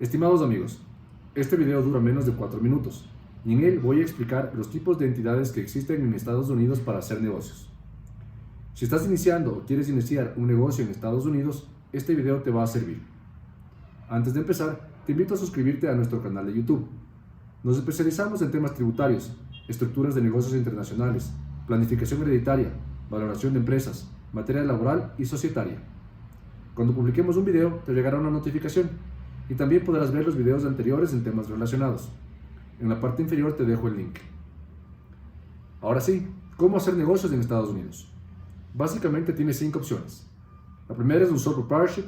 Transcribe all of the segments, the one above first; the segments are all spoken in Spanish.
Estimados amigos, este video dura menos de 4 minutos y en él voy a explicar los tipos de entidades que existen en Estados Unidos para hacer negocios. Si estás iniciando o quieres iniciar un negocio en Estados Unidos, este video te va a servir. Antes de empezar, te invito a suscribirte a nuestro canal de YouTube. Nos especializamos en temas tributarios, estructuras de negocios internacionales, planificación hereditaria, valoración de empresas, materia laboral y societaria. Cuando publiquemos un video, te llegará una notificación y también podrás ver los videos anteriores en temas relacionados. En la parte inferior te dejo el link. Ahora sí, ¿cómo hacer negocios en Estados Unidos? Básicamente tienes 5 opciones. La primera es un sole proprietorship,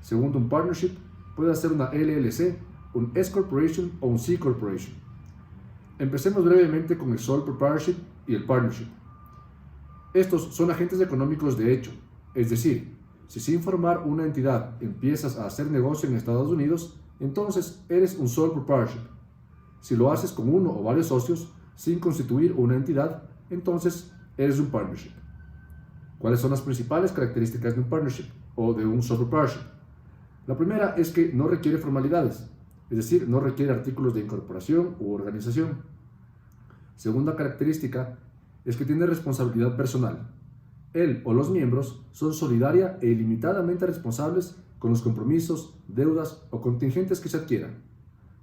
segundo un partnership, puede ser una LLC, un S Corporation o un C Corporation. Empecemos brevemente con el sole proprietorship y el partnership. Estos son agentes económicos de hecho, es decir, si sin formar una entidad empiezas a hacer negocio en Estados Unidos, entonces eres un sole proprietorship. Si lo haces con uno o varios socios, sin constituir una entidad, entonces eres un partnership. ¿Cuáles son las principales características de un partnership o de un sole proprietorship? La primera es que no requiere formalidades, es decir, no requiere artículos de incorporación u organización. Segunda característica es que tiene responsabilidad personal. Él o los miembros son solidaria e ilimitadamente responsables con los compromisos, deudas o contingentes que se adquieran.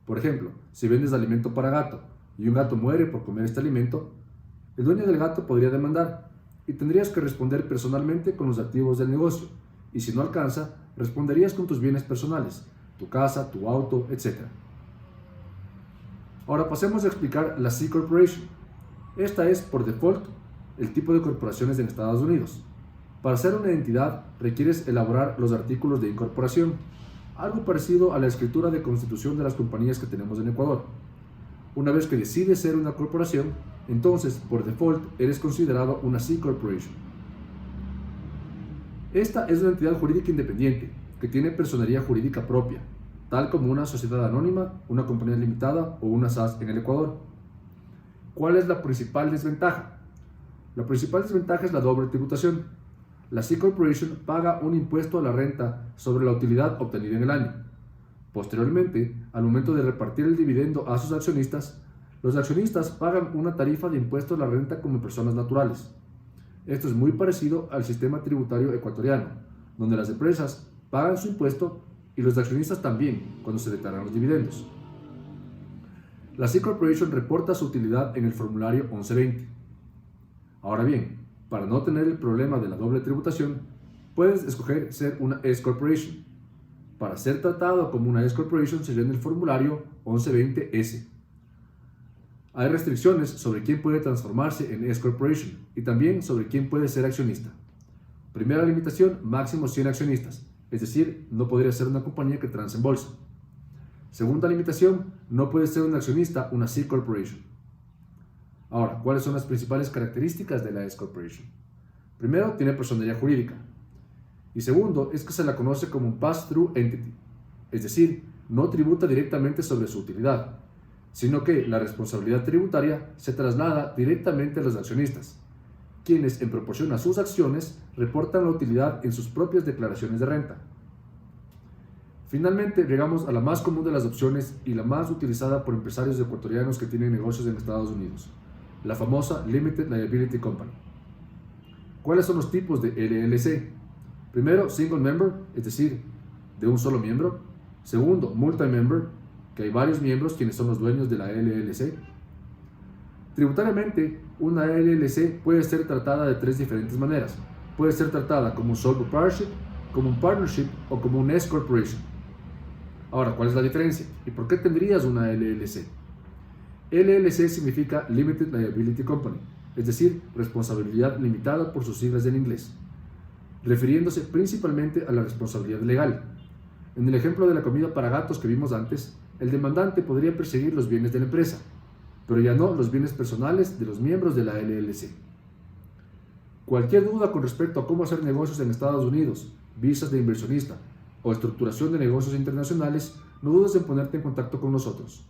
Por ejemplo, si vendes alimento para gato y un gato muere por comer este alimento, el dueño del gato podría demandar y tendrías que responder personalmente con los activos del negocio, y si no alcanza, responderías con tus bienes personales, tu casa, tu auto, etc. Ahora pasemos a explicar la C Corporation. Esta es, por default, el tipo de corporaciones en Estados Unidos. Para ser una entidad requieres elaborar los artículos de incorporación, algo parecido a la escritura de constitución de las compañías que tenemos en Ecuador. Una vez que decides ser una corporación, entonces por default eres considerado una C Corporation. Esta es una entidad jurídica independiente que tiene personería jurídica propia, tal como una sociedad anónima, una compañía limitada o una SAS en el Ecuador. ¿Cuál es la principal desventaja? La principal desventaja es la doble tributación. La C Corporation paga un impuesto a la renta sobre la utilidad obtenida en el año. Posteriormente, al momento de repartir el dividendo a sus accionistas, los accionistas pagan una tarifa de impuesto a la renta como personas naturales. Esto es muy parecido al sistema tributario ecuatoriano, donde las empresas pagan su impuesto y los accionistas también cuando se declaran los dividendos. La C Corporation reporta su utilidad en el formulario 1120. Ahora bien, para no tener el problema de la doble tributación, puedes escoger ser una S Corporation. Para ser tratado como una S Corporation se llena el formulario 1120S. Hay restricciones sobre quién puede transformarse en S Corporation y también sobre quién puede ser accionista. Primera limitación, máximo 100 accionistas, es decir, no podría ser una compañía que transe en bolsa. Segunda limitación, no puede ser un accionista una C Corporation. Ahora, ¿cuáles son las principales características de la S Corporation? Primero, tiene personería jurídica. Y segundo, es que se la conoce como un pass-through entity, es decir, no tributa directamente sobre su utilidad, sino que la responsabilidad tributaria se traslada directamente a los accionistas, quienes en proporción a sus acciones reportan la utilidad en sus propias declaraciones de renta. Finalmente, llegamos a la más común de las opciones y la más utilizada por empresarios ecuatorianos que tienen negocios en Estados Unidos, la famosa Limited Liability Company. ¿Cuáles son los tipos de LLC? Primero, single member, es decir, de un solo miembro. Segundo, multi-member, que hay varios miembros quienes son los dueños de la LLC. Tributariamente, una LLC puede ser tratada de 3 diferentes maneras. Puede ser tratada como un sole proprietorship, como un partnership o como un S Corporation. Ahora, ¿cuál es la diferencia? ¿Y por qué tendrías una LLC? LLC significa Limited Liability Company, es decir, responsabilidad limitada por sus siglas en inglés, refiriéndose principalmente a la responsabilidad legal. En el ejemplo de la comida para gatos que vimos antes, el demandante podría perseguir los bienes de la empresa, pero ya no los bienes personales de los miembros de la LLC. Cualquier duda con respecto a cómo hacer negocios en Estados Unidos, visas de inversionista o estructuración de negocios internacionales, no dudes en ponerte en contacto con nosotros.